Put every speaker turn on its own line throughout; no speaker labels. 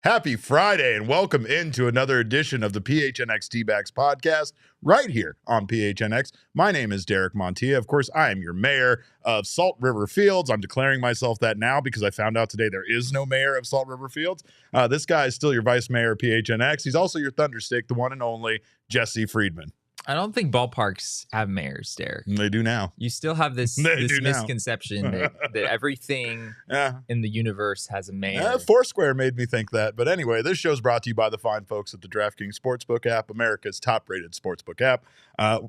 Happy Friday and welcome into another edition of the PHNX D-Backs podcast right here on PHNX. My name is Derek Montilla. Of course, I am your mayor of Salt River Fields. I'm declaring myself that now because I found out today there is no mayor of Salt River Fields. This guy is still your vice mayor of PHNX. He's also your thunderstick, the one and only Jesse Friedman.
I don't think ballparks have mayors, Derek.
They do now.
You still have this misconception that everything in the universe has a mayor.
Foursquare made me think that. But anyway, this show is brought to you by the fine folks at the DraftKings Sportsbook app, America's top-rated sportsbook app.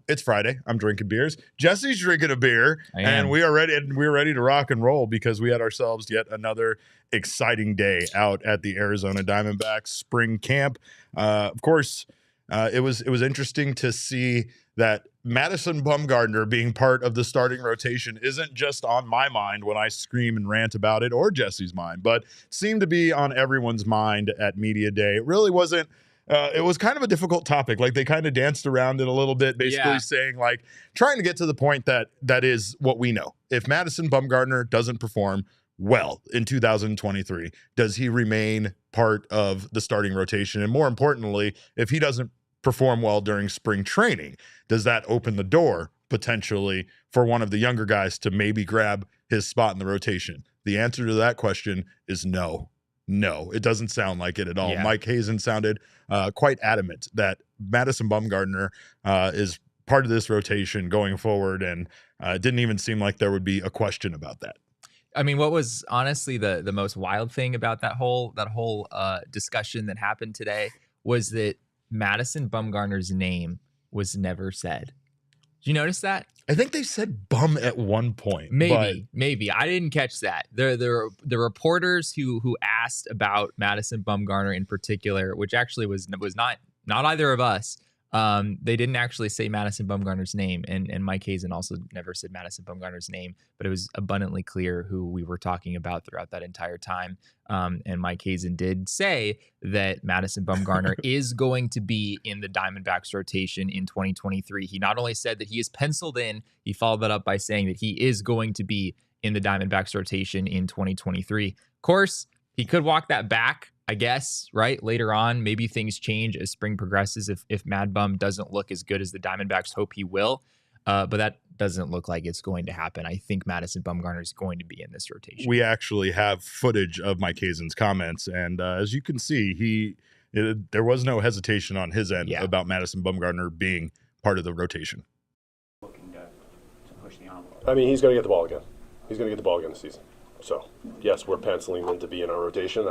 It's Friday. I'm drinking beers. Jesse's drinking a beer, and we're ready to rock and roll because we had ourselves yet another exciting day out at the Arizona Diamondbacks spring camp. Of course, it was interesting to see that Madison Bumgarner being part of the starting rotation isn't just on my mind when I scream and rant about it, or Jesse's mind, but seemed to be on everyone's mind at media day. It really wasn't. It was kind of a difficult topic. Like, they kind of danced around it a little bit, basically saying, like, trying to get to the point that is what we know. If Madison Bumgarner doesn't perform well in 2023, does he remain part of the starting rotation? And more importantly, if he doesn't perform well during spring training, does that open the door potentially for one of the younger guys to maybe grab his spot in the rotation? The answer to that question is no. No, it doesn't sound like it at all. Yeah. Mike Hazen sounded quite adamant that Madison Bumgarner is part of this rotation going forward, and it didn't even seem like there would be a question about that.
I mean, what was honestly the most wild thing about that whole discussion that happened today was that Madison Bumgarner's name was never said. Did you notice that?
I think they said bum at one point.
Maybe. I didn't catch that. The reporters who asked about Madison Bumgarner in particular, which actually was not either of us. They didn't actually say Madison Bumgarner's name, and Mike Hazen also never said Madison Bumgarner's name, but it was abundantly clear who we were talking about throughout that entire time. And Mike Hazen did say that Madison Bumgarner is going to be in the Diamondbacks rotation in 2023. He not only said that he is penciled in, he followed that up by saying that he is going to be in the Diamondbacks rotation in 2023. Of course, he could walk that back, I guess, right? Later on, maybe things change as spring progresses if Mad Bum doesn't look as good as the Diamondbacks hope he will. But that doesn't look like it's going to happen. I think Madison Bumgarner is going to be in this rotation.
We actually have footage of Mike Hazen's comments, and as you can see, there was no hesitation on his end about Madison Bumgarner being part of the rotation.
Looking to push the envelope.
I mean, he's going to get the ball again. He's going to get the ball again this season. So, yes, we're penciling him to be in our rotation,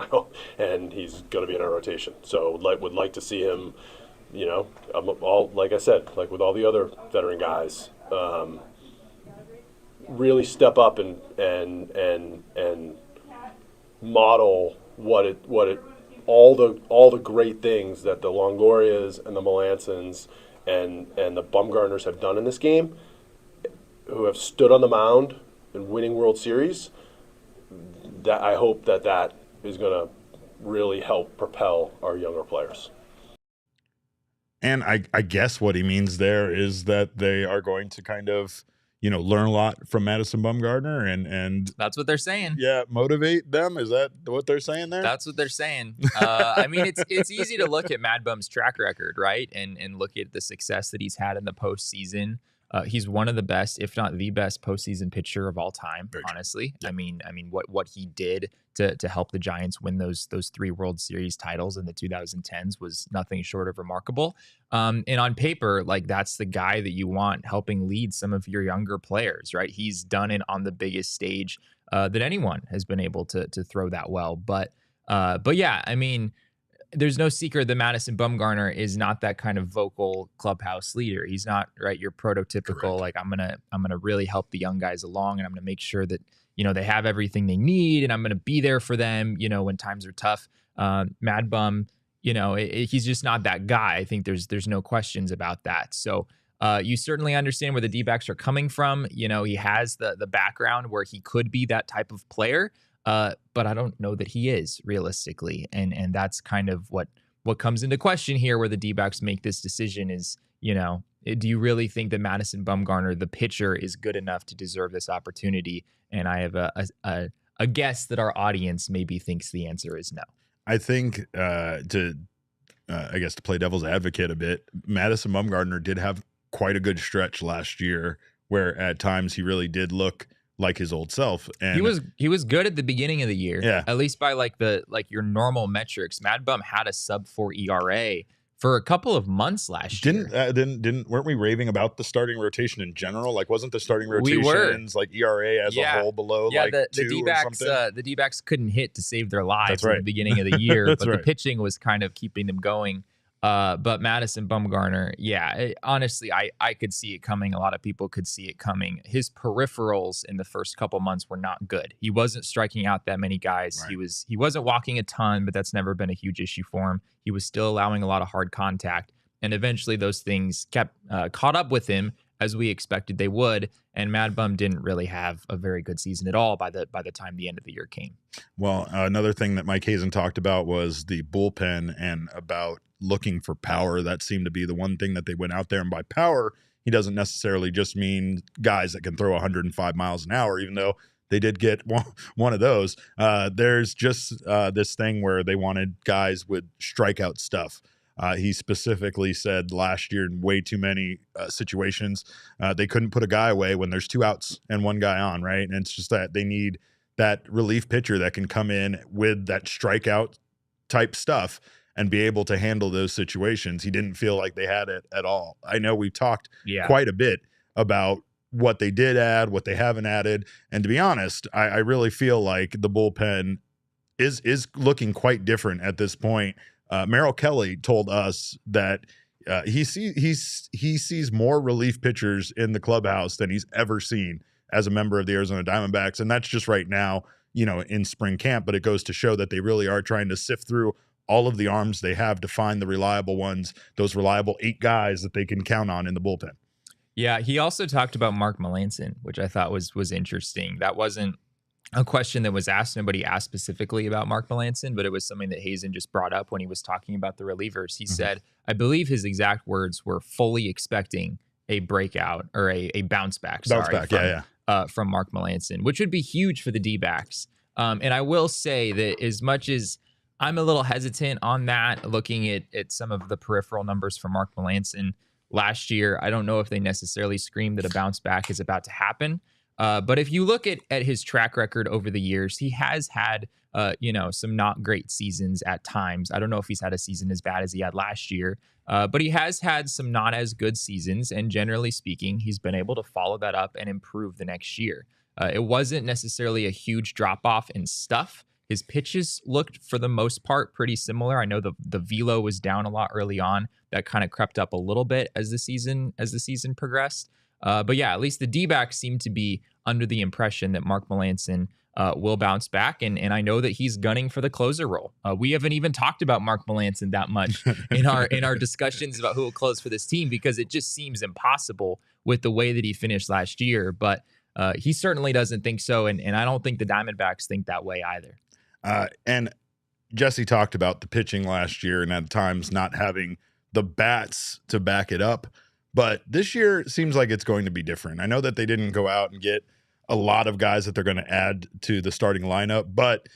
and he's going to be in our rotation. So, would like to see him, all like I said, like with all the other veteran guys, really step up and model all the great things that the Longorias and the Melancons and the Bumgarners have done in this game, who have stood on the mound and winning World Series. That I hope that is going to really help propel our younger players.
And I guess what he means there is that they are going to kind of, learn a lot from Madison Bumgarner and
that's what they're saying.
Yeah, motivate them. Is that what they're saying there?
That's what they're saying. I mean, it's easy to look at Mad Bum's track record, right? And look at the success that he's had in the postseason. He's one of the best, if not the best, postseason pitcher of all time. Honestly, yeah. I mean, what he did to help the Giants win those 3 World Series titles in the 2010s was nothing short of remarkable. And on paper, like, that's the guy that you want helping lead some of your younger players, right? He's done it on the biggest stage that anyone has been able to throw that well. But yeah, I mean, there's no secret that Madison Bumgarner is not that kind of vocal clubhouse leader. He's not, right, your prototypical, like, I'm gonna really help the young guys along, and I'm gonna make sure that, they have everything they need, and I'm gonna be there for them, when times are tough. Mad Bum, he's just not that guy. I think there's no questions about that. So you certainly understand where the D-backs are coming from. He has the background where he could be that type of player. But I don't know that he is realistically. And that's kind of what comes into question here, where the D-backs make this decision is, do you really think that Madison Bumgarner, the pitcher, is good enough to deserve this opportunity? And I have a guess that our audience maybe thinks the answer is no.
I think I guess to play devil's advocate a bit, Madison Bumgarner did have quite a good stretch last year where at times he really did look like his old self. And
he was good at the beginning of the year.
Yeah.
At least by like your normal metrics. Mad Bum had a sub-4 ERA for a couple of months last year.
Weren't we raving about the starting rotation in general? Like, wasn't the starting rotations like ERA as a whole below like
the
2
D-backs,
or something?
the D-backs couldn't hit to save their lives
That's
at
right.
the beginning of the year,
That's
but
right.
the pitching was kind of keeping them going. But Madison Bumgarner, honestly, I could see it coming. A lot of people could see it coming. His peripherals in the first couple months were not good. He wasn't striking out that many guys.
Right.
He wasn't walking a ton, but that's never been a huge issue for him. He was still allowing a lot of hard contact. And eventually those things kept caught up with him as we expected they would. And Mad Bum didn't really have a very good season at all by the time the end of the year came.
Well, another thing that Mike Hazen talked about was the bullpen and about looking for power. That seemed to be the one thing that they went out there. And by power, he doesn't necessarily just mean guys that can throw 105 miles an hour, even though they did get one of those. There's just this thing where they wanted guys with strikeout stuff. He specifically said last year in way too many situations, they couldn't put a guy away when there's 2 outs and 1 guy on, right? And it's just that they need that relief pitcher that can come in with that strikeout type stuff and be able to handle those situations. He didn't feel like they had it at all. I know we've talked quite a bit about what they did add, what they haven't added. And to be honest, I really feel like the bullpen is looking quite different at this point. Merrill Kelly told us that he sees more relief pitchers in the clubhouse than he's ever seen as a member of the Arizona Diamondbacks. And that's just right now, in spring camp, but it goes to show that they really are trying to sift through all of the arms they have to find the reliable ones, those reliable 8 guys that they can count on in the bullpen.
Yeah, he also talked about Mark Melancon, which I thought was interesting. That wasn't a question that was asked. Nobody asked specifically about Mark Melancon, but it was something that Hazen just brought up when he was talking about the relievers. He said, I believe his exact words were fully expecting a breakout or a bounce back. From Mark Melancon, which would be huge for the D-backs. And I will say that as much as I'm a little hesitant on that, looking at some of the peripheral numbers for Mark Melancon last year, I don't know if they necessarily scream that a bounce back is about to happen. But if you look at his track record over the years, he has had, some not great seasons at times. I don't know if he's had a season as bad as he had last year, but he has had some not as good seasons. And generally speaking, he's been able to follow that up and improve the next year. It wasn't necessarily a huge drop off in stuff. His pitches looked, for the most part, pretty similar. I know the velo was down a lot early on. That kind of crept up a little bit as the season progressed. But yeah, at least the D-backs seem to be under the impression that Mark Melancon will bounce back. And I know that he's gunning for the closer role. We haven't even talked about Mark Melancon that much in our discussions about who will close for this team, because it just seems impossible with the way that he finished last year. But he certainly doesn't think so. And I don't think the Diamondbacks think that way either.
And Jesse talked about the pitching last year and at times not having the bats to back it up. But this year it seems like it's going to be different. I know that they didn't go out and get a lot of guys that they're going to add to the starting lineup, but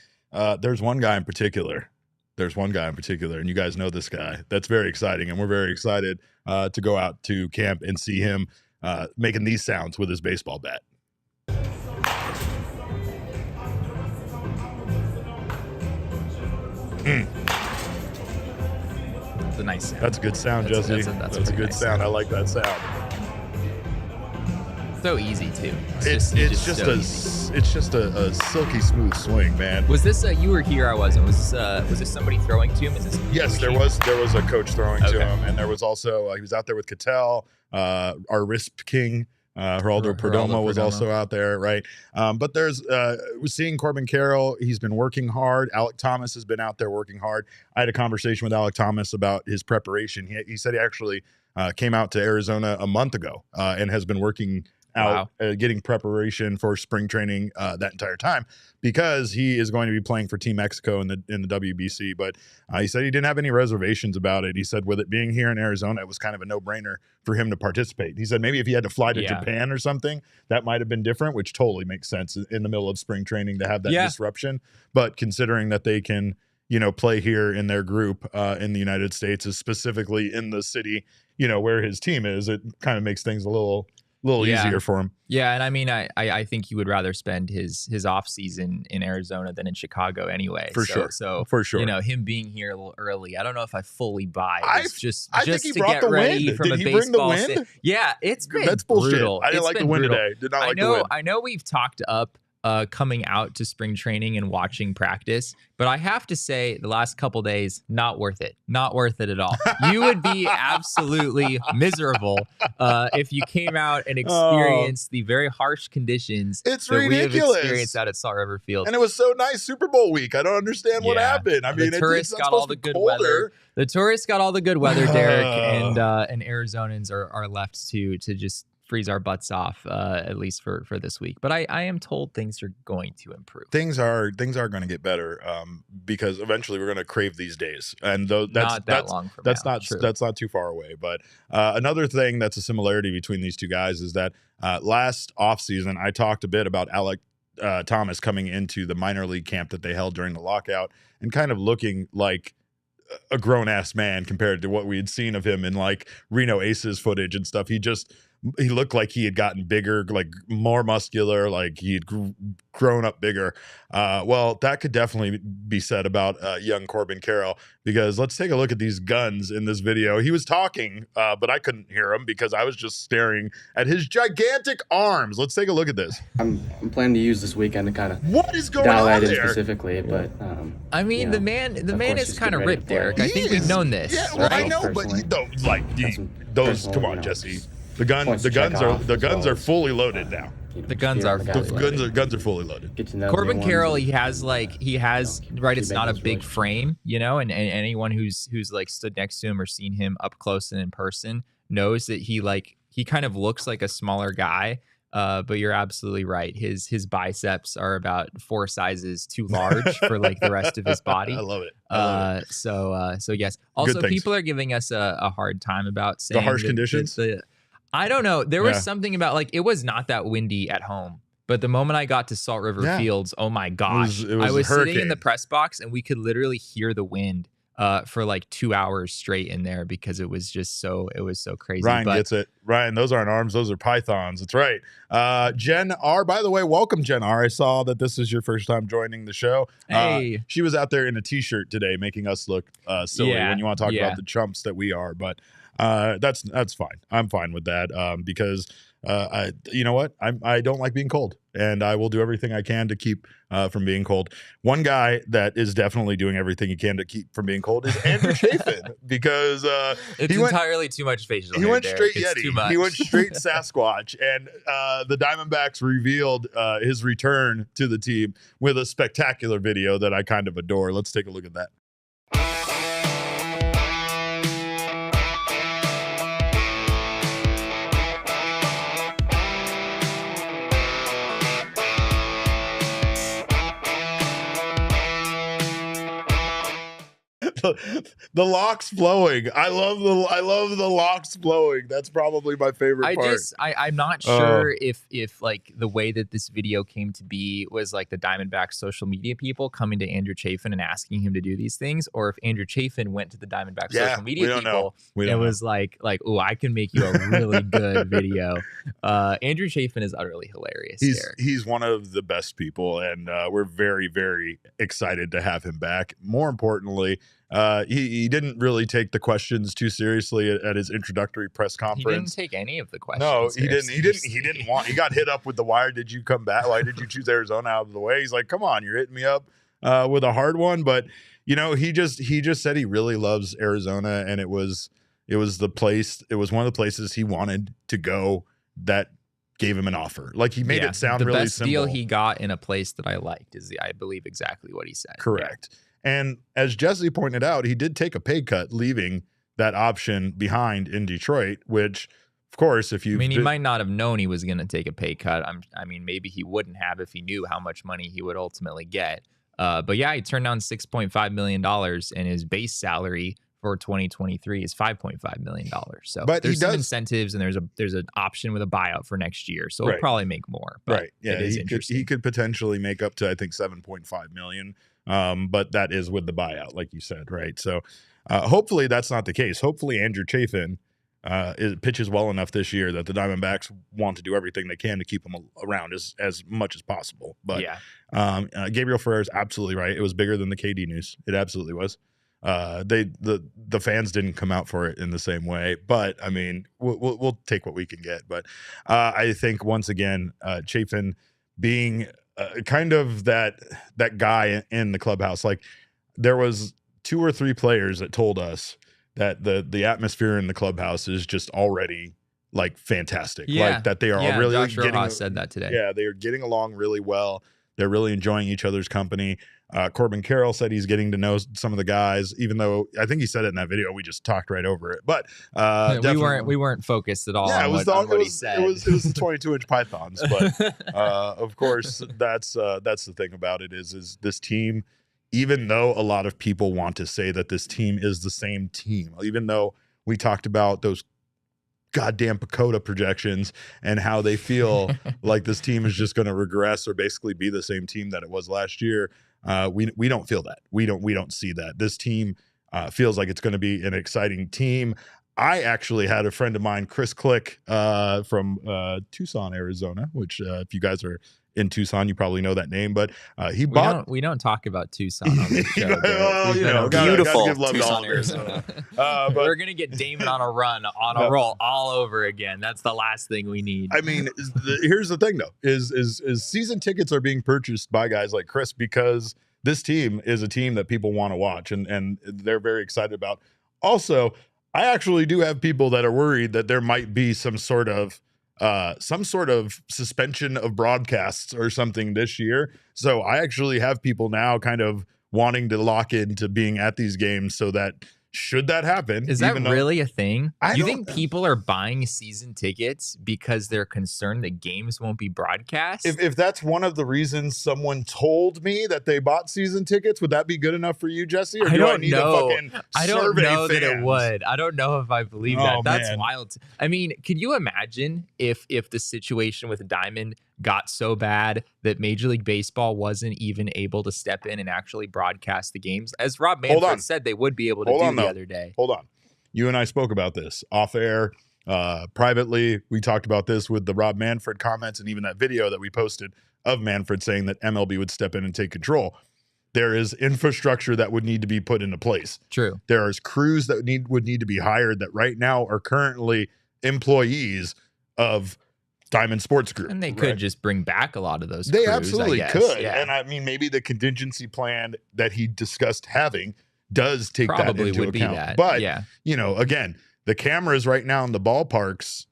there's one guy in particular. And you guys know this guy. That's very exciting, and we're very excited to go out to camp and see him making these sounds with his baseball bat.
It's a nice sound.
That's a good sound, Jesse. That's a good sound. I like that sound.
So easy too.
It's just a silky smooth swing, man.
Was this you were here? I wasn't. Was this somebody throwing to him?
Yes, there was a coach throwing to him, and there was also he was out there with Cattell, our RISP king. Geraldo Perdomo was also out there, right? But there's we're seeing Corbin Carroll. He's been working hard. Alec Thomas has been out there working hard. I had a conversation with Alec Thomas about his preparation. He said he actually came out to Arizona a month ago and has been working out, getting preparation for spring training that entire time, because he is going to be playing for Team Mexico in the WBC. But he said he didn't have any reservations about it. He said with it being here in Arizona, it was kind of a no-brainer for him to participate. He said maybe if he had to fly to Japan or something, that might have been different, which totally makes sense in the middle of spring training to have that disruption. But considering that they can, play here in their group in the United States, is specifically in the city, where his team is. It kind of makes things a little easier for him.
Yeah, and I mean, I think he would rather spend his off season in Arizona than in Chicago anyway.
For sure.
So
for sure,
him being here a little early, I don't know if I fully buy. Just
think he
to
brought
get
the
ready
wind.
from
Did
a
he bring the
baseball
wind?
Yeah, it's been
That's bullshit.
brutal.
I didn't like the wind today. Did not like the wind.
I know we've talked up coming out to spring training and watching practice, but I have to say the last couple days, not worth it. Not worth it at all. You would be absolutely miserable if you came out and experienced the very harsh conditions
it's
that
ridiculous.
we have experienced out at Salt River Field.
And it was so nice Super Bowl week. I don't understand what happened. I mean,
the tourists got all the good weather. The tourists got all the good weather, Derek, and Arizonans are left to just freeze our butts off, at least for this week. But I am told things are going to improve.
Things are going to get better because eventually we're going to crave these days, and that's
not long from now.
That's not too far away. But another thing that's a similarity between these two guys is that last offseason I talked a bit about Alec Thomas coming into the minor league camp that they held during the lockout and kind of looking like a grown-ass man compared to what we had seen of him in like Reno Aces footage and stuff. He looked like he had gotten bigger, like more muscular, like he had grown up bigger. Well, that could definitely be said about young Corbin Carroll, because let's take a look at these guns in this video. He was talking, but I couldn't hear him because I was just staring at his gigantic arms. Let's take a look at this.
I'm planning to use this weekend to kind of
what is going on there
specifically, but
I mean, the man is kind of ripped, Derek. I think we've known this.
Yeah, well,
right?
I know, but those. Come on, Jesse. The guns are fully loaded now.
The guns are
fully loaded.
Corbin Carroll, he has right. It's not a big frame, and anyone who's like stood next to him or seen him up close and in person knows that he kind of looks like a smaller guy. But you're absolutely right. His biceps are about 4 sizes too large for like the rest of his body.
I love it.
So yes. Also, people are giving us a hard time about saying
the harsh conditions.
I don't know. There was something about like it was not that windy at home, but the moment I got to Salt River Fields, oh my gosh, I was sitting in the press box and we could literally hear the wind for like 2 hours straight in there because it was so crazy.
Ryan gets it. Ryan, those aren't arms, those are pythons. That's right. Jen R, by the way, welcome, Jen R. I saw that this is your first time joining the show.
Hey.
She was out there in a t-shirt today making us look silly when you want to talk about the chumps that we are, but that's fine. I'm fine with that because you know what? I don't like being cold, and I will do everything I can to keep from being cold. One guy that is definitely doing everything he can to keep from being cold is Andrew Chafin, because
it's entirely too much facial.
He went straight
It's
Yeti.
too much.
He went straight Sasquatch, and the Diamondbacks revealed his return to the team with a spectacular video that I kind of adore. Let's take a look at that. The locks flowing. I love the locks flowing. That's probably my favorite part.
I'm not sure if like the way that this video came to be was like the Diamondbacks social media people coming to Andrew Chafin and asking him to do these things, or if Andrew Chafin went to the Diamondbacks social media people and was like, oh, I can make you a really good video. Andrew Chafin is utterly hilarious.
He's one of the best people, and we're very, very excited to have him back. More importantly, he didn't really take the questions too seriously at his introductory press conference.
He didn't take any of the questions.
No, he didn't want. He got hit up with the why did you come back? Why did you choose Arizona out of the way? He's like, come on, you're hitting me up with a hard one. But he just said he really loves Arizona, and it was the place. It was one of the places he wanted to go that gave him an offer. Like, he made it sound really simple.
The best deal he got in a place that I liked is I believe exactly what he said.
Correct. Yeah. And as Jesse pointed out, he did take a pay cut leaving that option behind in Detroit, which, of course, he
might not have known he was going to take a pay cut. Maybe he wouldn't have if he knew how much money he would ultimately get. But yeah, he turned down $6.5 million in his base salary for 2023 is $5.5 million. So
but
there's some incentives, and there's an option with a buyout for next year. So he'll probably make more. But
right. Yeah.
it is interesting.
He could potentially make up to, I think, $7.5 million. But that is with the buyout, like you said, right? So hopefully that's not the case. Hopefully Andrew Chafin pitches well enough this year that the Diamondbacks want to do everything they can to keep him around as much as possible. But Gabriel Ferrer is absolutely right. It was bigger than the KD news. It absolutely was. The fans didn't come out for it in the same way, but I mean, we'll take what we can get. But I think once again, Chafin being kind of that guy in the clubhouse, like there was 2 or 3 players that told us that the atmosphere in the clubhouse is just already like fantastic. Like that they are really
Josh Rojas said that today.
Yeah, they are getting along really well. They're really enjoying each other's company. Corbin Carroll said he's getting to know some of the guys, even though I think he said it in that video. We just talked right over it. But
we weren't focused at all on what he said.
It was the 22-inch pythons. But of course, that's the thing about it is this team, even though a lot of people want to say that this team is the same team, even though we talked about those goddamn Pacoda projections and how they feel like this team is just going to regress or basically be the same team that it was last year. We don't feel that. We don't see that. This team feels like it's going to be an exciting team. I actually had a friend of mine, Chris Click, from Tucson, Arizona, which if you guys are in Tucson, you probably know that name, but
we don't talk about Tucson on this show.
Well,
beautiful
give love
Tucson,
to
Arizona.
But
we're gonna get Damon on a run, on a roll all over again. That's the last thing we need.
I mean, here's the thing though: is season tickets are being purchased by guys like Chris because this team is a team that people want to watch and they're very excited about. Also, I actually do have people that are worried that there might be some sort of suspension of broadcasts or something this year. So I actually have people now kind of wanting to lock into being at these games so that should that happen.
Is that really a thing? Do you think people are buying season tickets because they're concerned that games won't be broadcast?
If that's one of the reasons someone told me that they bought season tickets, would that be good enough for you, Jesse? Or
I don't
need
know.
To fucking
I don't
survey
know
fans?
that it would. I don't know if I believe that. That's
man.
wild. I mean, could you imagine if the situation with Diamond got so bad that Major League Baseball wasn't even able to step in and actually broadcast the games? As Rob Manfred said, they would be able to do the other day.
Hold on. You and I spoke about this off air, privately. We talked about this with the Rob Manfred comments and even that video that we posted of Manfred saying that MLB would step in and take control. There is infrastructure that would need to be put into place.
True.
There is crews that would need to be hired that right now are currently employees of Diamond Sports Group.
And they could just bring back a lot of those
They
crews,
absolutely
I guess.
could.
Yeah.
And I mean, maybe the contingency plan that he discussed having does take
Probably
that into
would
account.
be that.
But,
yeah.
you know, again, the cameras right now in the ballparks,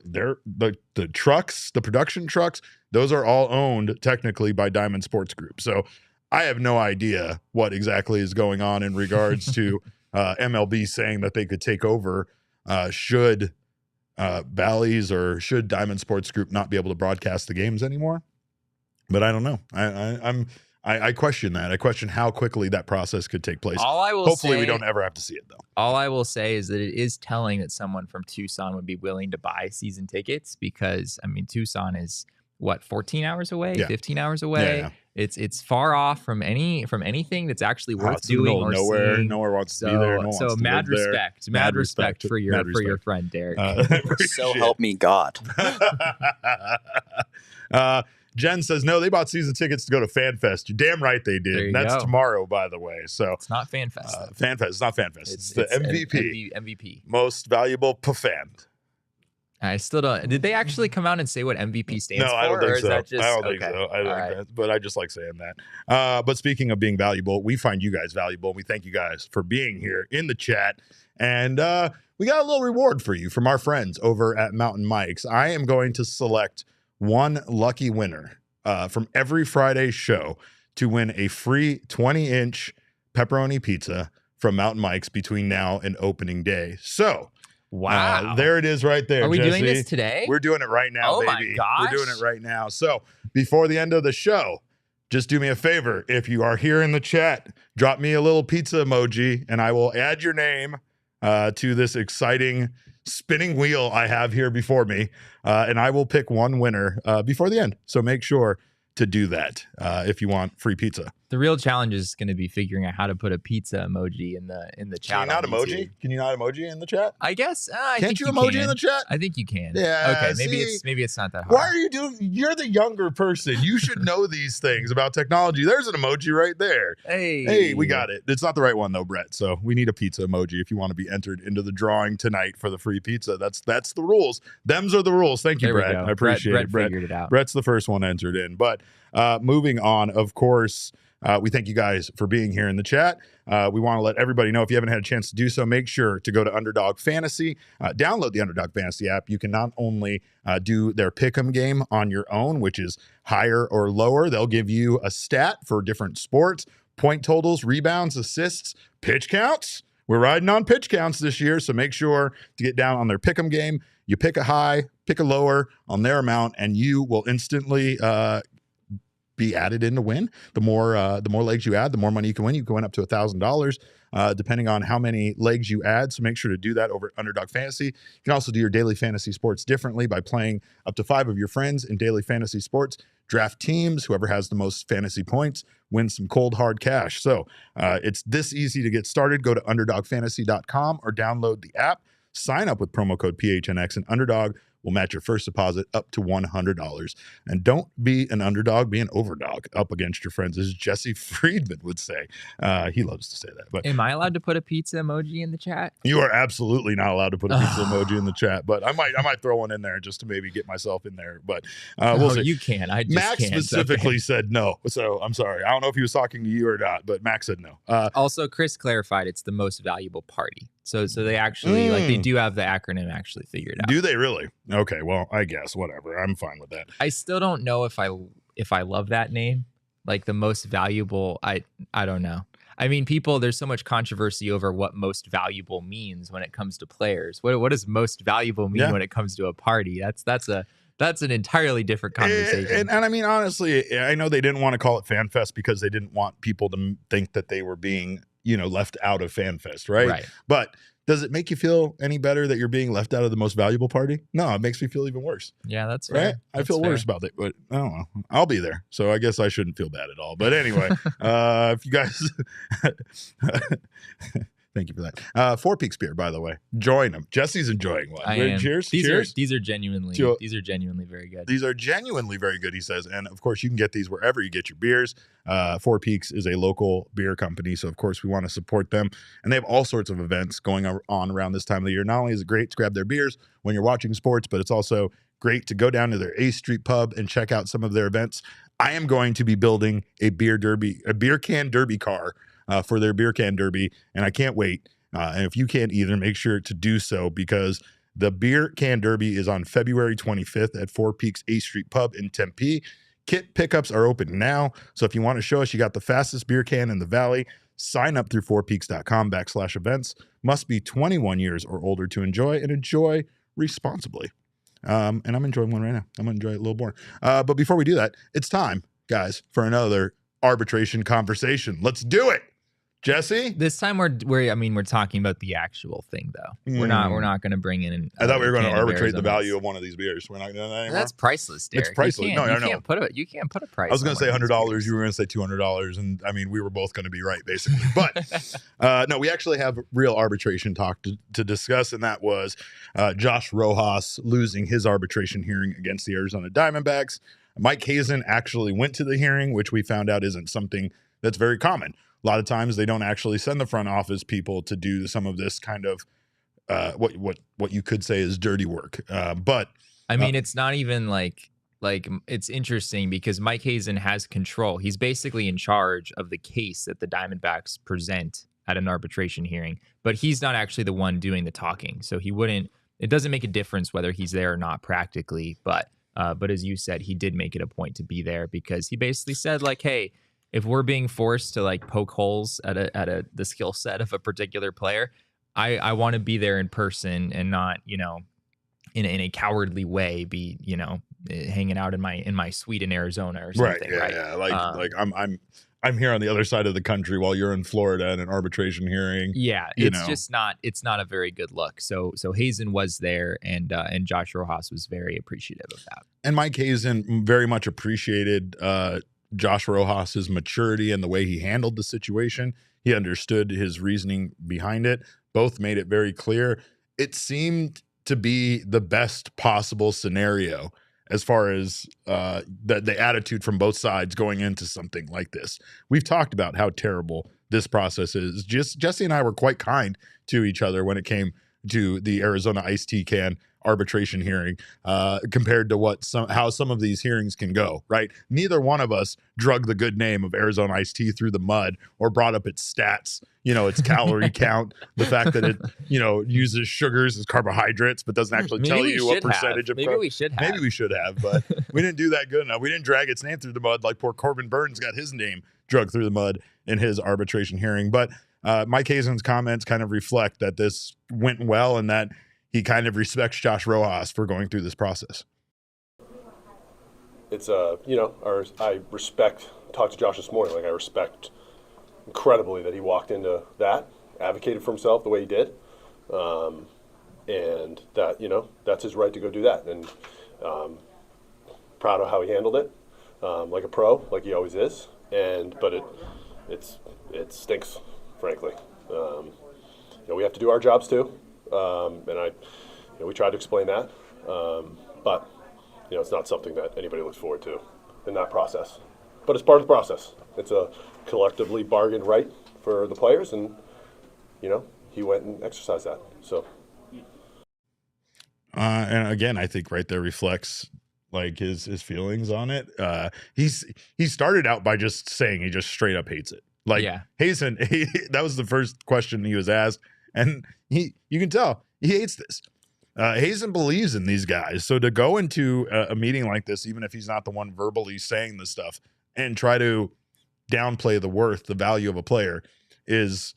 they're the trucks, the production trucks, those are all owned technically by Diamond Sports Group. So I have no idea what exactly is going on in regards to MLB saying that they could take over should Bally's or should Diamond Sports Group not be able to broadcast the games anymore. But I don't know. I question that. I question how quickly that process could take place. Hopefully we don't ever have to see it, though.
All I will say is that it is telling that someone from Tucson would be willing to buy season tickets because, I mean, Tucson is, 14 hours away, 15 hours away?
Yeah.
It's far off from anything that's actually worth doing or seeing.
Nowhere wants to be there. No one wants to
mad
live
respect.
there.
Mad respect for your friend, Derek.
So help me God.
Jen says, no, they bought season tickets to go to FanFest. You're damn right they did. And that's tomorrow, by the way. So
it's not FanFest.
FanFest. It's not FanFest. It's the MVP.
MVP.
Most valuable fan.
I still don't. Did they actually come out and say what MVP stands for?
No, I don't think
or is
so.
that just,
I don't think so. I think that, but I just like saying that. But speaking of being valuable, we find you guys valuable. We thank you guys for being here in the chat. And we got a little reward for you from our friends over at Mountain Mike's. I am going to select one lucky winner from every Friday show to win a free 20-inch pepperoni pizza from Mountain Mike's between now and opening day. So,
wow.
There it is right there.
Are we
Jesse.
doing this today?
We're doing it right now,
oh
baby.
My gosh.
We're doing it right now. So before the end of the show, just do me a favor. If you are here in the chat, drop me a little pizza emoji, and I will add your name to this exciting spinning wheel I have here before me, and I will pick one winner before the end. So make sure to do that if you want free pizza.
The real challenge is going to be figuring out how to put a pizza emoji in the chat.
Can you not emoji? Can you not emoji in the chat?
I guess.
Can't you emoji in the chat?
I think you can.
Yeah.
Okay. Maybe it's not that hard.
Why are you doing? You're the younger person. You should know these things about technology. There's an emoji right there. Hey, we got it. It's not the right one though, Brett. So we need a pizza emoji if you want to be entered into the drawing tonight for the free pizza. That's the rules. Them's are the rules. Thank you, Brett. I appreciate it.
Brett figured it out.
Brett's the first one entered in. But moving on, of course. We thank you guys for being here in the chat. We want to let everybody know, if you haven't had a chance to do so, make sure to go to Underdog Fantasy. Download the Underdog Fantasy app. You can not only do their pick'em game on your own, which is higher or lower. They'll give you a stat for different sports, point totals, rebounds, assists, pitch counts. We're riding on pitch counts this year, so make sure to get down on their pick'em game. You pick a high, pick a lower on their amount, and you will instantly be added in to win. The more legs you add, the more money you can win. You can win up to $1,000 depending on how many legs you add. So make sure to do that over at Underdog Fantasy. You can also do your daily fantasy sports differently by playing up to 5 of your friends in daily fantasy sports. Draft teams. Whoever has the most fantasy points wins some cold hard cash. So it's this easy to get started. Go to UnderdogFantasy.com or download the app. Sign up with promo code PHNX, and Underdog will match your first deposit up to $100. And don't be an underdog, be an overdog up against your friends, as Jesse Friedman would say. He loves to say that. But
am I allowed to put a pizza emoji in the chat?
You are absolutely not allowed to put a pizza emoji in the chat, but I might throw one in there just to maybe get myself in there. But we'll see.
You can. I just
Max
can't.
specifically said no, so I'm sorry. I don't know if he was talking to you or not, but Max said no.
Also, Chris clarified it's the most valuable party. So they actually they do have the acronym actually figured out.
Do they really? Okay, well, I guess whatever. I'm fine with that.
I still don't know if I love that name, like the most valuable. I don't know. I mean, there's so much controversy over what most valuable means when it comes to players. What does most valuable mean when it comes to a party? That's an entirely different conversation.
And I mean, honestly, I know they didn't want to call it FanFest because they didn't want people to think that they were being left out of FanFest, right? But does it make you feel any better that you're being left out of the most valuable party? No, it makes me feel even worse.
Yeah, that's fair.
Right? I feel worse about it, but I don't know. I'll be there, so I guess I shouldn't feel bad at all. But anyway, if you guys... Thank you for that. Four Peaks beer, by the way. Join them. Jesse's enjoying one.
I am.
Cheers.
These are genuinely very good.
These are genuinely very good, he says. And of course, you can get these wherever you get your beers. Four Peaks is a local beer company, so of course we want to support them. And they have all sorts of events going on around this time of the year. Not only is it great to grab their beers when you're watching sports, but it's also great to go down to their A Street pub and check out some of their events. I am going to be building a beer can derby car for their beer can derby, and I can't wait. And if you can't either, make sure to do so, because the beer can derby is on February 25th at Four Peaks A Street Pub in Tempe. Kit pickups are open now, so if you want to show us you got the fastest beer can in the valley, sign up through fourpeaks.com/events. Must be 21 years or older to enjoy, and enjoy responsibly. And I'm enjoying one right now. I'm going to enjoy it a little more. But before we do that, it's time, guys, for another arbitration conversation. Let's do it. Jesse?
This time we're talking about the actual thing though. We're not going to bring in.
I thought we were going to arbitrate the value of one of these beers. We're not doing that anymore.
That's priceless, Derek.
It's priceless. You can't
put a price.
I was going to say $100. You were going to say $200, and I mean we were both going to be right basically. But no, we actually have real arbitration talk to discuss, and that was Josh Rojas losing his arbitration hearing against the Arizona Diamondbacks. Mike Hazen actually went to the hearing, which we found out isn't something that's very common. A lot of times they don't actually send the front office people to do some of this kind of what you could say is dirty work. But
I mean, it's not even like it's interesting because Mike Hazen has control. He's basically in charge of the case that the Diamondbacks present at an arbitration hearing, but he's not actually the one doing the talking. So it doesn't make a difference whether he's there or not practically. But as you said, he did make it a point to be there because he basically said like, hey, if we're being forced to like poke holes at the skill set of a particular player, I want to be there in person and not, in a cowardly way, be, hanging out in my suite in Arizona or something, right?
Yeah. Like I'm here on the other side of the country while you're in Florida in an arbitration hearing.
Yeah, it's not a very good look. So Hazen was there, and Josh Rojas was very appreciative of that.
And Mike Hazen very much appreciated Josh Rojas's maturity and the way he handled the situation. He understood his reasoning behind it. Both made it very clear. It seemed to be the best possible scenario as far as the attitude from both sides going into something like this. We've talked about how terrible this process is. Jesse and I were quite kind to each other when it came to the Arizona iced tea can arbitration hearing compared to how some of these hearings can go, right? Neither one of us drug the good name of Arizona iced tea through the mud or brought up its stats, its calorie count, the fact that it, uses sugars as carbohydrates, but doesn't actually tell you what percentage of
Maybe we should have,
but we didn't do that good enough. We didn't drag its name through the mud like poor Corbin Burns got his name dragged through the mud in his arbitration hearing. But Mike Hazen's comments kind of reflect that this went well and that he kind of respects Josh Rojas for going through this process.
It's I talked to Josh this morning. Like, I respect incredibly that he walked into that, advocated for himself the way he did, and that that's his right to go do that. And proud of how he handled it, like a pro, like he always is. But it stinks, frankly. We have to do our jobs too. We tried to explain that, but it's not something that anybody looks forward to in that process. But it's part of the process. It's a collectively bargained right for the players, and he went and exercised that. So,
and again, I think right there reflects like his feelings on it. He started out by just saying he just straight up hates it. Like, yeah. Hazen, that was the first question he was asked. And you can tell he hates this. Hazen believes in these guys. So to go into a meeting like this, even if he's not the one verbally saying this stuff, and try to downplay the value of a player is,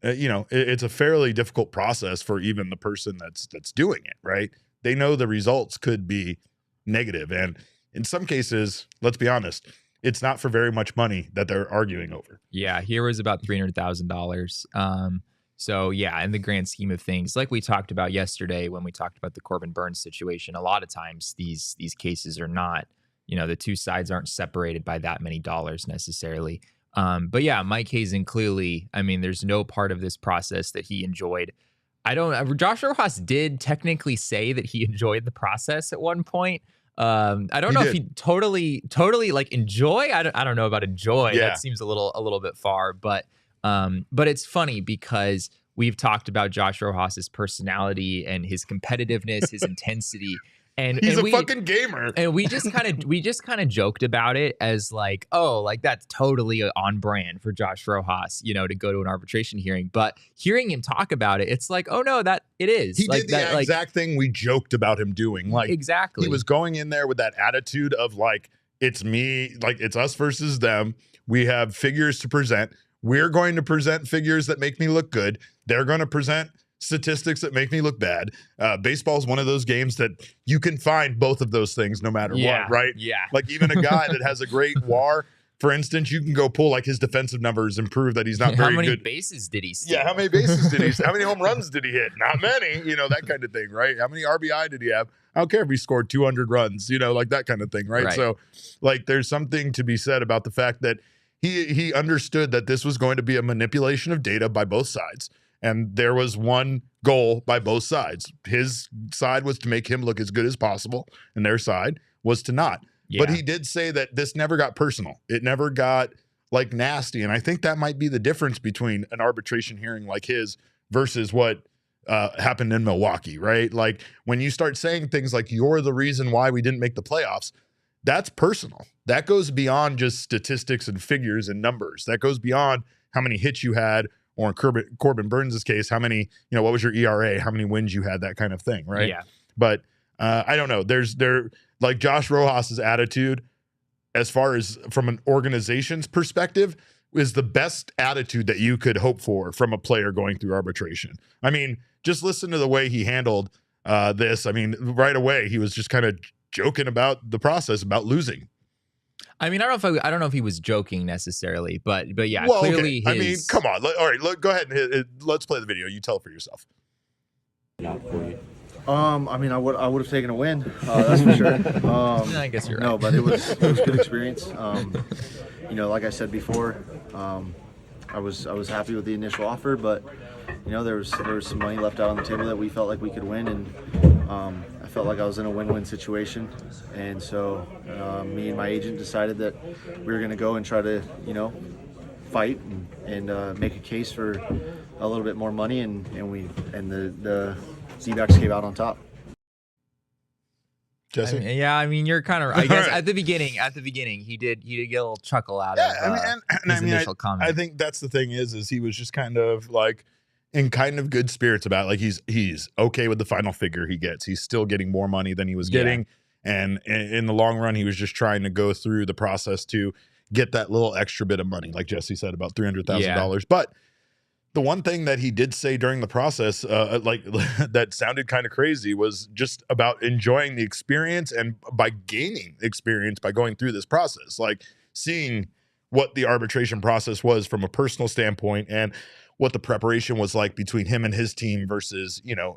it's a fairly difficult process for even the person that's doing it, right? They know the results could be negative. And in some cases, let's be honest, it's not for very much money that they're arguing over.
Yeah, here was about $300,000. So yeah, in the grand scheme of things, like we talked about yesterday when we talked about the Corbin Burns situation, a lot of times these cases are not, the two sides aren't separated by that many dollars necessarily. But yeah, Mike Hazen clearly, there's no part of this process that he enjoyed. Josh Rojas did technically say that he enjoyed the process at one point. I don't know if he totally like enjoy. I don't know about enjoy. Yeah. That seems a little bit far, but it's funny because we've talked about Josh Rojas's personality and his competitiveness, his intensity. And
he's a fucking gamer.
And we just kind of joked about it as like, oh, like that's totally on brand for Josh Rojas, to go to an arbitration hearing. But hearing him talk about it, it's like, oh no, that it is.
He did the exact thing we joked about him doing. Like,
exactly.
He was going in there with that attitude of like, it's me, like it's us versus them. We have figures to present. We're going to present figures that make me look good. They're going to present statistics that make me look bad. Baseball is one of those games that you can find both of those things no matter what, right?
Yeah.
Like even a guy that has a great WAR, for instance, you can go pull like his defensive numbers and prove that he's not very good.
How many bases did he steal?
Yeah, how many bases did he steal? How many home runs did he hit? Not many, that kind of thing, right? How many RBI did he have? I don't care if he scored 200 runs, like that kind of thing, right? So like there's something to be said about the fact that he understood that this was going to be a manipulation of data by both sides. And there was one goal by both sides. His side was to make him look as good as possible, and their side was to not. Yeah. But he did say that this never got personal. It never got like nasty. And I think that might be the difference between an arbitration hearing like his versus what happened in Milwaukee, right? Like when you start saying things like, you're the reason why we didn't make the playoffs, that's personal. That goes beyond just statistics and figures and numbers. That goes beyond how many hits you had, or in Corbin Burns' case, how many, what was your ERA, how many wins you had, that kind of thing, right?
Yeah.
But I don't know. There's like Josh Rojas's attitude, as far as from an organization's perspective, is the best attitude that you could hope for from a player going through arbitration. Just listen to the way he handled this. Right away, he was just kind of joking about the process, about losing.
I mean, I don't know if he was joking necessarily, but yeah,
well,
clearly
okay. I mean, come on. All right, go ahead and let's play the video. You tell for yourself.
Not for you.
I mean, I would have taken a win. That's for sure.
I guess you're right.
No, but it was a good experience. You know, like I said before, I was happy with the initial offer, but you know, there was some money left out on the table that we felt like we could win, and I felt like I was in a win-win situation, and so me and my agent decided that we were going to go and try to, you know, fight and make a case for a little bit more money, and the D-backs came out on top.
Jesse?
I mean, you're kind of. I guess at the beginning, he did get a little chuckle out of his initial comment.
I think that's the thing is he was just kind of like in kind of good spirits about it. Like he's okay with the final figure he gets. He's still getting more money than he was getting, and in the long run, he was just trying to go through the process to get that little extra bit of money, like Jesse said, about $300,000. But the one thing that he did say during the process, like that sounded kind of crazy, was just about enjoying the experience and by gaining experience by going through this process, like seeing what the arbitration process was from a personal standpoint and what the preparation was like between him and his team versus, you know,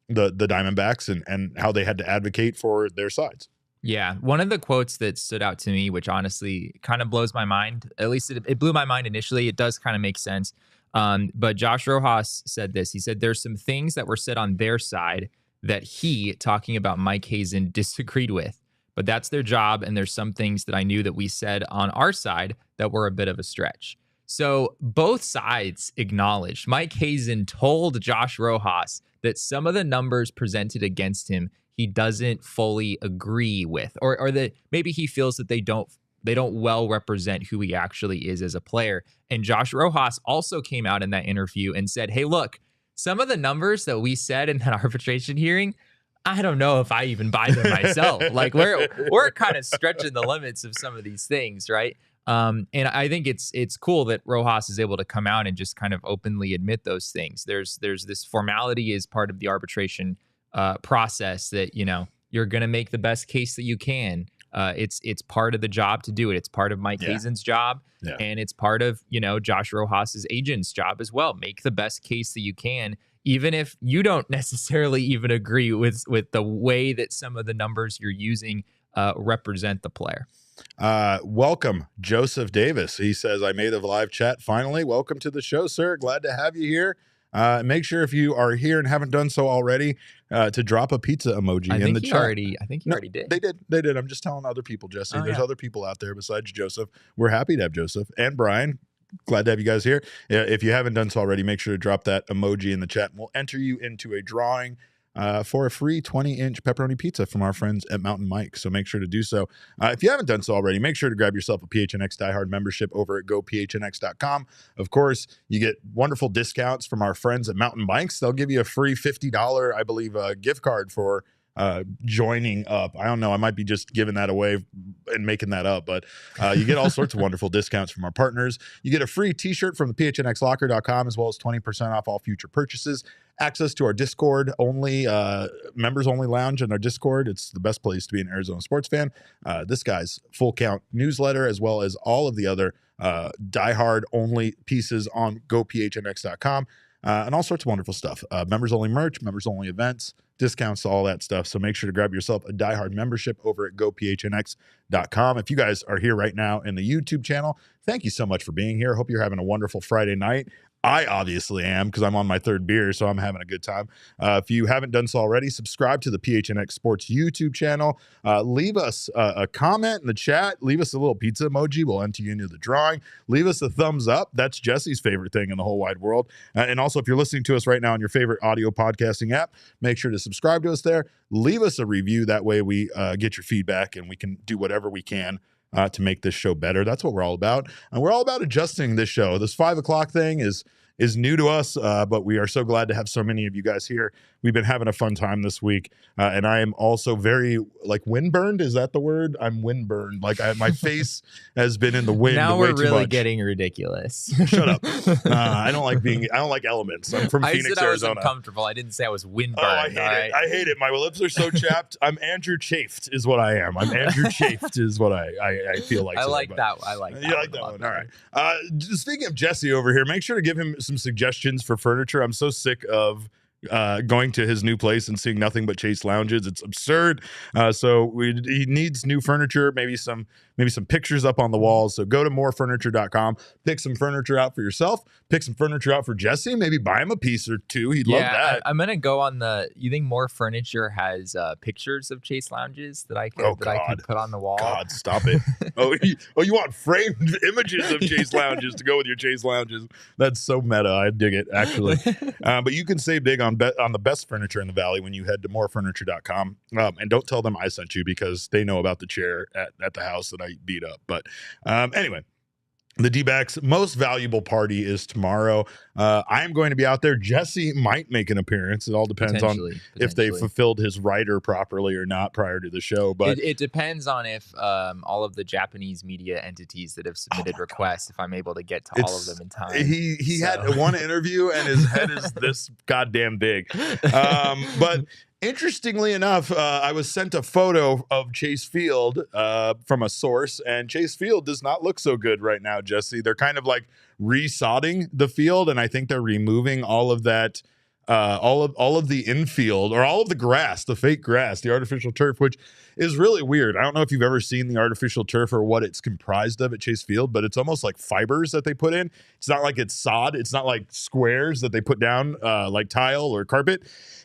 the Diamondbacks and how they had to advocate for their sides.
Yeah. One of the quotes that stood out to me, which honestly kind of blows my mind, at least it blew my mind initially. It does kind of make sense. But Josh Rojas said this. He said, there's some things that were said on their side that he, talking about Mike Hazen, disagreed with. But that's their job. And there's some things that I knew that we said on our side that were a bit of a stretch. So both sides acknowledged. Mike Hazen told Josh Rojas that some of the numbers presented against him he doesn't fully agree with, or that maybe he feels that they don't well represent who he actually is as a player. And Josh Rojas also came out in that interview and said, hey, look, some of the numbers that we said in that arbitration hearing, I don't know if I even buy them myself. Like we're kind of stretching the limits of some of these things, right? And I think it's cool that Rojas is able to come out and just kind of openly admit those things. There's this formality as part of the arbitration process that, you know, you're going to make the best case that you can. It's part of the job to do it. It's part of Mike Hazen's job, and it's part of, you know, Josh Rojas's agent's job as well. Make the best case that you can, even if you don't necessarily even agree with the way that some of the numbers you're using represent the player.
Welcome, Joseph Davis. He says, I made a live chat finally. Welcome to the show, sir. Glad to have you here. Make sure if you are here and haven't done so already, to drop a pizza emoji in the chat.
I think he already did.
They did. I'm just telling other people, Jesse. There's other people out there besides Joseph. We're happy to have Joseph and Brian. Glad to have you guys here. If you haven't done so already, make sure to drop that emoji in the chat, and we'll enter you into a drawing for a free 20-inch pepperoni pizza from our friends at Mountain Mike. So make sure to do so. If you haven't done so already, make sure to grab yourself a PHNX diehard membership over at gophnx.com. Of course, you get wonderful discounts from our friends at Mountain Bikes. They'll give you a free $50, I believe, gift card for joining up. I don't know. I might be just giving that away and making that up, but you get all sorts of wonderful discounts from our partners. You get a free t-shirt from the phnxlocker.com, as well as 20% off all future purchases. Access to our Discord only, members only lounge in our Discord. It's the best place to be an Arizona sports fan. This guy's full count newsletter, as well as all of the other diehard only pieces on gophnx.com. And all sorts of wonderful stuff. Members only merch, members only events, discounts, all that stuff. So make sure to grab yourself a diehard membership over at gophnx.com. If you guys are here right now in the YouTube channel, thank you so much for being here. Hope you're having a wonderful Friday night. I obviously am, because I'm on my third beer, so I'm having a good time. If you haven't done so already, subscribe to the PHNX Sports YouTube channel. Leave us a comment in the chat. Leave us a little pizza emoji. We'll enter you into the drawing. Leave us a thumbs up. That's Jesse's favorite thing in the whole wide world. And also, if you're listening to us right now on your favorite audio podcasting app, make sure to subscribe to us there. Leave us a review. That way we get your feedback and we can do whatever we can to make this show better. That's what we're all about. And we're all about adjusting this show. This 5 o'clock thing is new to us, but we are so glad to have so many of you guys here we've been having a fun time this week. And I am also very like windburned. Is that the word? I'm windburned. Like my face has been in the wind.
Now
way
we're
too
really
much.
getting ridiculous.
Shut up. I don't like elements. I'm from Phoenix,
I said
Arizona.
I was uncomfortable. I didn't say I was windburned.
Oh, I hate it. I hate it. My lips are so chapped. I'm Andrew Chafed is what I am. I'm Andrew Chafed is what I feel like.
I
today,
like
but-
that. I like that.
You like that one? All right. Speaking of Jesse over here, make sure to give him some suggestions for furniture. I'm so sick of going to his new place and seeing nothing but Chase lounges. It's absurd. So he needs new furniture, maybe some pictures up on the walls. So go to morefurniture.com, pick some furniture out for yourself, pick some furniture out for Jesse, maybe buy him a piece or two. He'd love that.
I'm gonna go on you think More Furniture has pictures of Chase lounges that I could put on the wall?
God, stop it. You want framed images of Chase lounges to go with your Chase lounges. That's so meta. I dig it, actually. But you can save big on the best furniture in the Valley when you head to morefurniture.com. And don't tell them I sent you because they know about the chair at the house that I beat up. But anyway, the D-backs most valuable party is tomorrow. I am going to be out there. Jesse might make an appearance. It all depends on if they fulfilled his rider properly or not prior to the show. But
it depends on if all of the Japanese media entities that have submitted requests, if I'm able to get to all of them in time.
He had one interview and his head is this goddamn big. But interestingly enough, I was sent a photo of Chase Field from a source, and Chase Field does not look so good right now, Jesse. They're kind of like resodding the field, and I think they're removing all of that, all of the infield or all of the grass, the fake grass, the artificial turf, which is really weird. I don't know if you've ever seen the artificial turf or what it's comprised of at Chase Field, but it's almost like fibers that they put in. It's not like it's sod. It's not like squares that they put down like tile or carpet.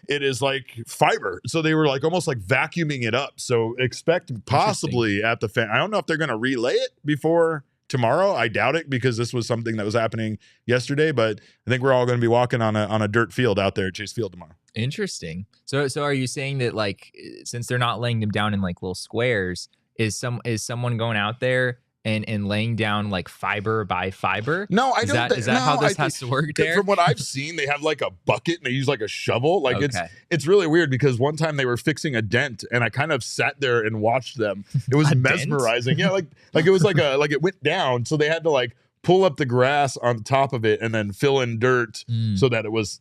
It is like fiber. So they were like almost like vacuuming it up. So expect possibly at the fan. I don't know if they're going to relay it before tomorrow. I doubt it because this was something that was happening yesterday, but I think we're all going to be walking on a dirt field out there at Chase Field tomorrow.
Interesting. So are you saying that like since they're not laying them down in like little squares, is someone going out there and laying down like fiber by fiber?
No, I don't.
Is that how this has to work there?
From what I've seen, they have like a bucket and they use like a shovel. Like
Okay.
it's really weird because one time they were fixing a dent and I kind of sat there and watched them. It was mesmerizing. Yeah, like it was like it went down, so they had to like pull up the grass on top of it and then fill in dirt so that it was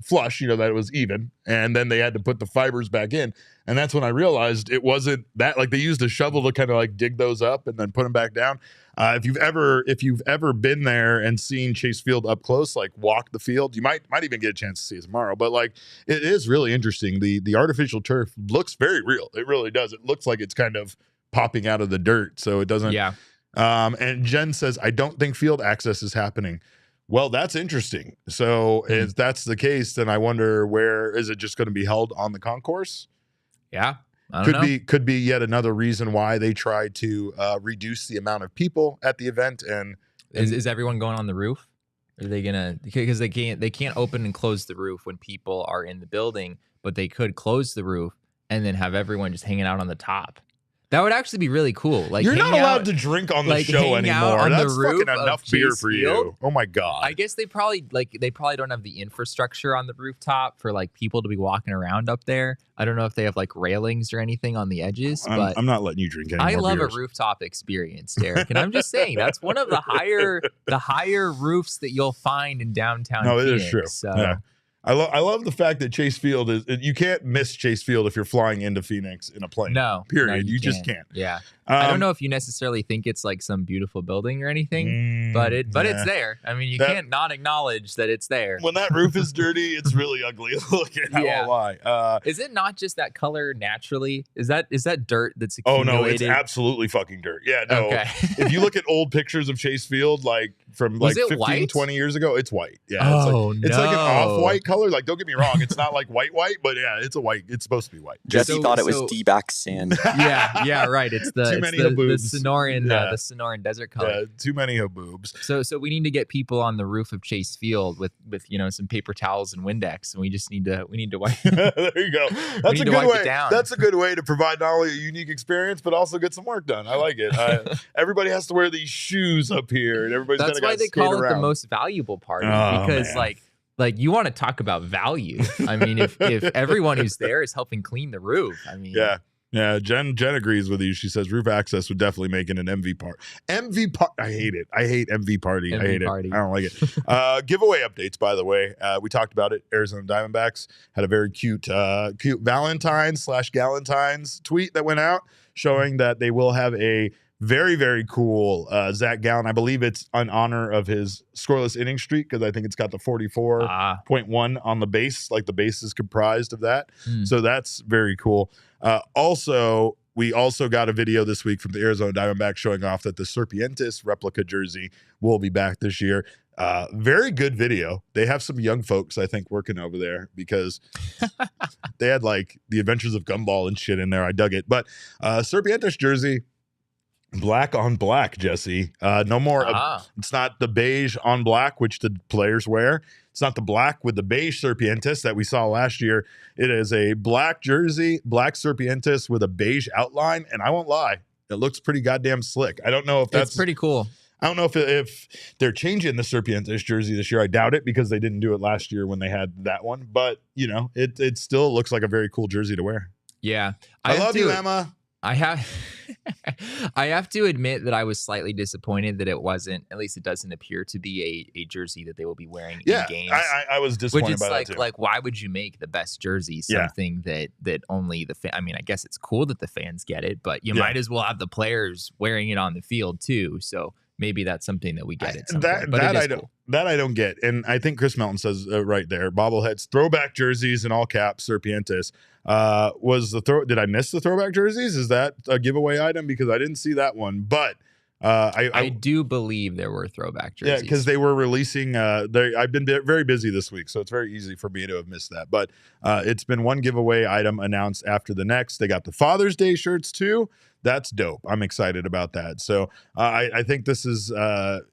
flush, that it was even. And then they had to put the fibers back in. And that's when I realized it wasn't that, like they used a shovel to kind of like dig those up and then put them back down. If you've ever been there and seen Chase Field up close, like walk the field, you might even get a chance to see it tomorrow. But like it is really interesting. The artificial turf looks very real. It really does. It looks like it's kind of popping out of the dirt. So it doesn't.
Yeah.
And Jen says, I don't think field access is happening. Well, that's interesting. So if that's the case, then I wonder where is it just going to be held on the concourse?
Yeah. I don't know.
Could be yet another reason why they tried to reduce the amount of people at the event. And
is everyone going on the roof? Are they gonna, because they can't open and close the roof when people are in the building, but they could close the roof and then have everyone just hanging out on the top. That would actually be really cool. Like
you're not allowed to drink on the show anymore. That's fucking enough beer for you. Oh my God.
I guess they probably don't have the infrastructure on the rooftop for like people to be walking around up there. I don't know if they have like railings or anything on the edges, but
I'm not letting you drink any more
I love
beers.
A rooftop experience, Derek. And I'm just saying that's one of the higher roofs that you'll find in downtown Phoenix.
It is true.
So.
Yeah. I love the fact that Chase Field is, you can't miss Chase Field if you're flying into Phoenix in a plane.
No.
Period.
No,
you just can't.
Yeah. I don't know if you necessarily think it's like some beautiful building or anything, but it's there. I mean, you can't not acknowledge that it's there.
When that roof is dirty, it's really ugly looking. I won't lie.
Is it not just that color naturally? Is that dirt that's
Oh
accumulated?
no, it's absolutely fucking dirt. Yeah, no.
Okay.
If you look at old pictures of Chase Field, like from like 15, 20 years ago, it's white. Yeah. It's like an off-white color. Like, don't get me wrong, it's not like white, but yeah, it's a white. It's supposed to be white.
Jesse thought it was D-back sand.
Yeah, right. It's the Sonoran desert color.
Yeah, too many haboobs.
So we need to get people on the roof of Chase Field with some paper towels and Windex, and we need to wipe.
There you go. That's a good way.
Down.
That's a good way to provide not only a unique experience but also get some work done. I like it. Everybody has to wear these shoes up here, and everybody's
that's why they call it the most valuable party because like Like, you want to talk about value. I mean, if everyone who's there is helping clean the roof, I mean.
Yeah, Jen agrees with you. She says roof access would definitely make it an MV part. MV part. I hate it. I hate MV party. I hate
party.
it. I don't like it. Giveaway updates, by the way. We talked about it. Arizona Diamondbacks had a very cute Valentine's/Galentine's tweet that went out showing that they will have a very, very cool Zach Gallen. I believe it's in honor of his scoreless inning streak because I think it's got the 44.1 on the base. Like the base is comprised of that. So that's very cool. We also got a video this week from the Arizona Diamondbacks showing off that the Serpientes replica jersey will be back this year. Very good video. They have some young folks, I think, working over there because they had like the Adventures of Gumball and shit in there. I dug it. But Serpientes jersey, black on black, Jesse. No more. It's not the beige on black, which the players wear. It's not the black with the beige Serpientes that we saw last year. It is a black jersey, black Serpientes with a beige outline. And I won't lie, it looks pretty goddamn slick. I don't know if that's
pretty cool.
I don't know if they're changing the Serpientes jersey this year. I doubt it because they didn't do it last year when they had that one. But, you know, it still looks like a very cool jersey to wear.
Yeah.
I love you, Emma.
I have to admit that I was slightly disappointed that it wasn't, at least it doesn't appear to be a jersey that they will be wearing in games.
I was disappointed by that too.
Like, why would you make the best jersey something that only the I mean, I guess it's cool that the fans get it, but you might as well have the players wearing it on the field too. So maybe that's something that we get at some point. But
that I don't get. And I think Chris Melton says right there, bobbleheads, throwback jerseys in all caps, Serpientes. Did I miss the throwback jerseys? Is that a giveaway item? Because I didn't see that one. But I do
believe there were throwback jerseys.
Yeah, because they were releasing. I've been very busy this week, so it's very easy for me to have missed that. But it's been one giveaway item announced after the next. They got the Father's Day shirts too. That's dope. I'm excited about that. So I think this is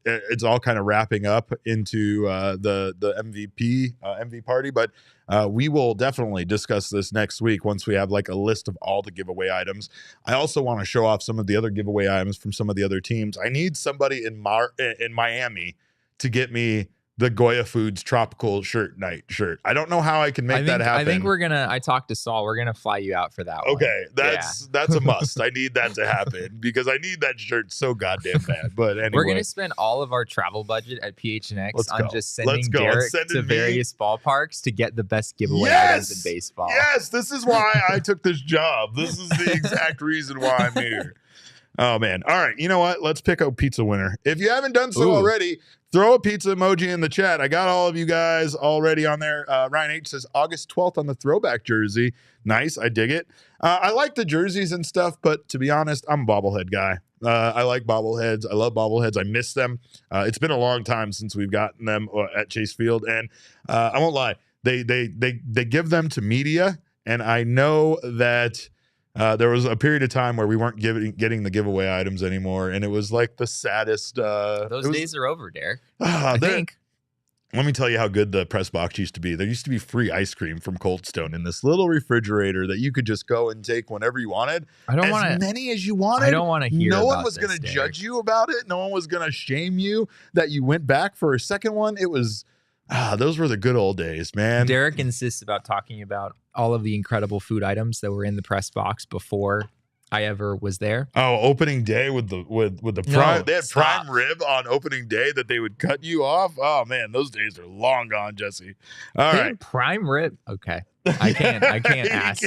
it's all kind of wrapping up into the MV party, but we will definitely discuss this next week once we have like a list of all the giveaway items. I also want to show off some of the other giveaway items from some of the other teams. I need somebody in Miami to get me the Goya Foods tropical shirt. I don't know how I can make that happen.
I think I talked to Saul. We're going to fly you out for that one.
Okay. That's a must. I need that to happen because I need that shirt so goddamn bad. But anyway.
We're going to spend all of our travel budget at PHNX on just sending Derek to various ballparks to get the best giveaway items in baseball.
Yes. This is why I took this job. This is the exact reason why I'm here. Oh, man. All right. You know what? Let's pick a pizza winner. If you haven't done so already, throw a pizza emoji in the chat. I got all of you guys already on there. Ryan H says August 12th on the throwback jersey. Nice. I dig it. I like the jerseys and stuff, but to be honest, I'm a bobblehead guy. I like bobbleheads. I love bobbleheads. I miss them. It's been a long time since we've gotten them at Chase Field. And I won't lie. They give them to media. And I know that there was a period of time where we weren't getting the giveaway items anymore, and it was like the saddest.
Those days are over, Derek. I think.
Let me tell you how good the press box used to be. There used to be free ice cream from Cold Stone in this little refrigerator that you could just go and take whenever you wanted. As many as you wanted.
I don't want to hear.
No one was going to judge you about it. No one was going to shame you that you went back for a second one. It was. Those were the good old days, man.
Derek insists about talking about all of the incredible food items that were in the press box before I ever was there.
Oh, opening day with the prime. They had prime rib on opening day that they would cut you off. Oh man, those days are long gone, Jesse. All right,
prime rib. Okay, I can't ask.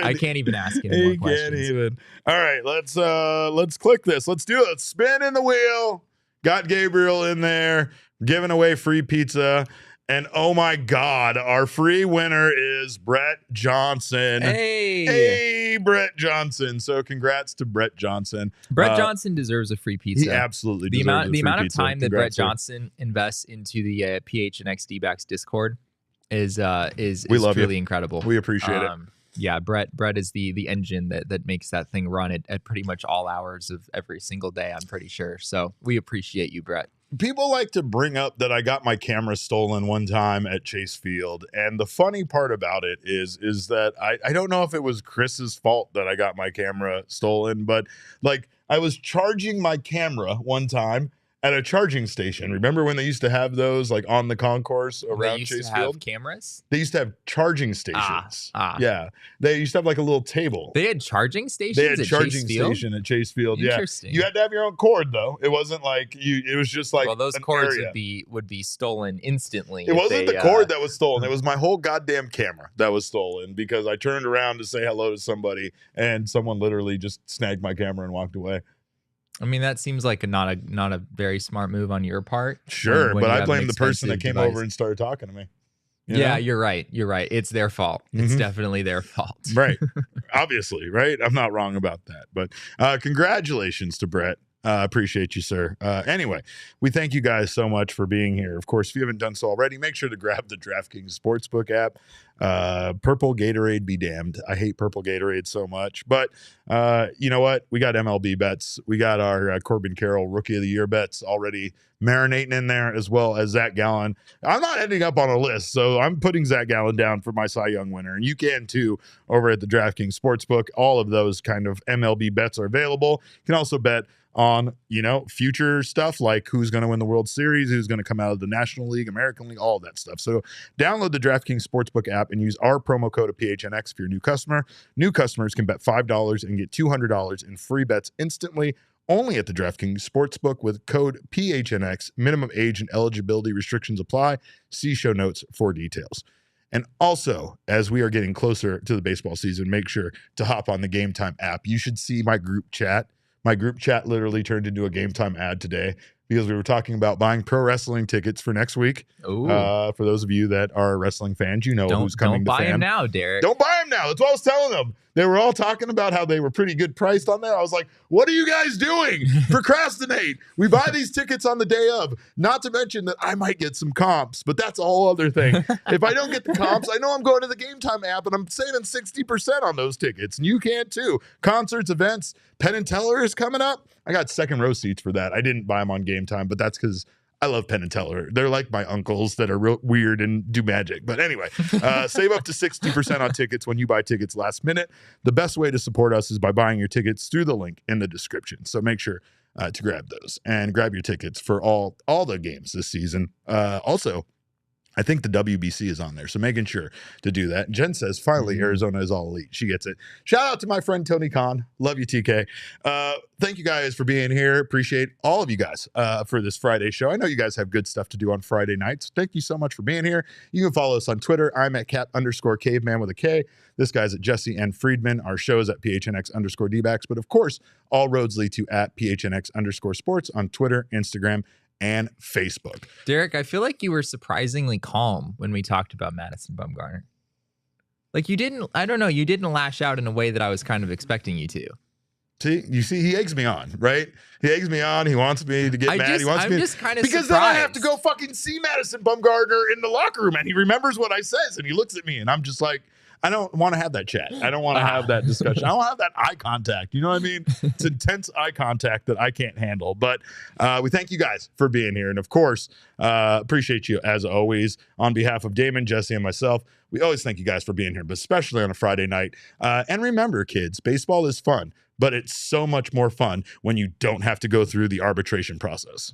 I can't even ask any more questions.
Can't even. All right, let's click this. Let's do it. Spin in the wheel. Got Gabriel in there, giving away free pizza. And oh my God, our free winner is Brett Johnson. Hey, Brett Johnson. So congrats to Brett Johnson.
Brett Johnson deserves a free pizza.
He absolutely deserves
the amount of time that Brett Johnson invests into the PHNX D-backs Discord is truly incredible.
We appreciate it.
Yeah, Brett is the engine that makes that thing run at pretty much all hours of every single day, I'm pretty sure. So we appreciate you, Brett.
People like to bring up that I got my camera stolen one time at Chase Field. And the funny part about it is that I don't know if it was Chris's fault that I got my camera stolen, but like I was charging my camera one time at a charging station. Remember when they used to have those like on the concourse around Chase Field?
Cameras?
They used to have charging stations. Yeah. They used to have like a little table.
They had charging stations
They had
at
charging
Chase Field?
station at Chase Field. Yeah.
Interesting.
You had to have your own cord though. It wasn't like it was just like,
well, those cords
area.
would be stolen instantly.
It wasn't the cord that was stolen. It was my whole goddamn camera that was stolen because I turned around to say hello to somebody and someone literally just snagged my camera and walked away.
I mean, that seems like not a very smart move on your part.
Sure, but I blame the person that came over and started talking to me. You know?
You're right. You're right. It's their fault. It's definitely their fault.
Right. Obviously, right? I'm not wrong about that. But congratulations to Brett. Appreciate you, sir. Anyway, we thank you guys so much for being here. Of course, if you haven't done so already, make sure to grab the DraftKings Sportsbook app. Purple Gatorade be damned. I hate purple Gatorade so much. But you know what? We got MLB bets. We got our Corbin Carroll Rookie of the Year bets already marinating in there, as well as Zach Gallen. I'm not ending up on a list, so I'm putting Zach Gallen down for my Cy Young winner. And you can too over at the DraftKings Sportsbook. All of those kind of MLB bets are available. You can also bet on, future stuff like who's going to win the World Series, who's going to come out of the National League, American League, all of that stuff. So download the DraftKings Sportsbook app and use our promo code of PHNX if you're a new customer. New customers can bet $5 and get $200 in free bets instantly, only at the DraftKings Sportsbook with code PHNX. Minimum age and eligibility restrictions apply. See show notes for details. And also, as we are getting closer to the baseball season, make sure to hop on the Game Time app. You should see my group chat. My group chat literally turned into a Game Time ad today because we were talking about buying pro wrestling tickets for next week. For those of you that are wrestling fans, who's coming to fan.
Don't buy them now, Derek.
Don't buy them now. That's what I was telling them. They were all talking about how they were pretty good priced on there. I was like, what are you guys doing? Procrastinate. We buy these tickets on the day of. Not to mention that I might get some comps, but that's a whole other thing. If I don't get the comps, I know I'm going to the Game Time app and I'm saving 60% on those tickets. And you can too. Concerts, events, Penn and Teller is coming up. I got second row seats for that. I didn't buy them on Game Time, but that's because I love Penn and Teller. They're like my uncles that are real weird and do magic. But anyway, save up to 60% on tickets when you buy tickets last minute. The best way to support us is by buying your tickets through the link in the description. So make sure to grab those and grab your tickets for all the games this season. Also, I think the WBC is on there, so making sure to do that. Jen says, finally, Arizona is all elite. She gets it. Shout out to my friend Tony Khan. Love you, TK. Thank you guys for being here. Appreciate all of you guys for this Friday show. I know you guys have good stuff to do on Friday nights. Thank you so much for being here. You can follow us on Twitter. I'm at cat_caveman with a K. This guy's at Jesse N. Friedman. Our show is at PHNX_DBacks. But of course, all roads lead to at PHNX_sports on Twitter, Instagram, and Facebook.
Derek, I feel like you were surprisingly calm when we talked about Madison Bumgarner. Like you didn't lash out in a way that I was kind of expecting you to.
See, he eggs me on, right? He eggs me on. He wants me to get mad.
I'm just kind of
because
surprised.
Then I have to go fucking see Madison Bumgarner in the locker room, and he remembers what I says, and he looks at me, and I'm just like, I don't want to have that chat. I don't want to have that discussion. I don't have that eye contact. You know what I mean? It's intense eye contact that I can't handle. But we thank you guys for being here. And of course, appreciate you as always. On behalf of Damon, Jesse, and myself, we always thank you guys for being here, but especially on a Friday night. And remember, kids, baseball is fun, but it's so much more fun when you don't have to go through the arbitration process.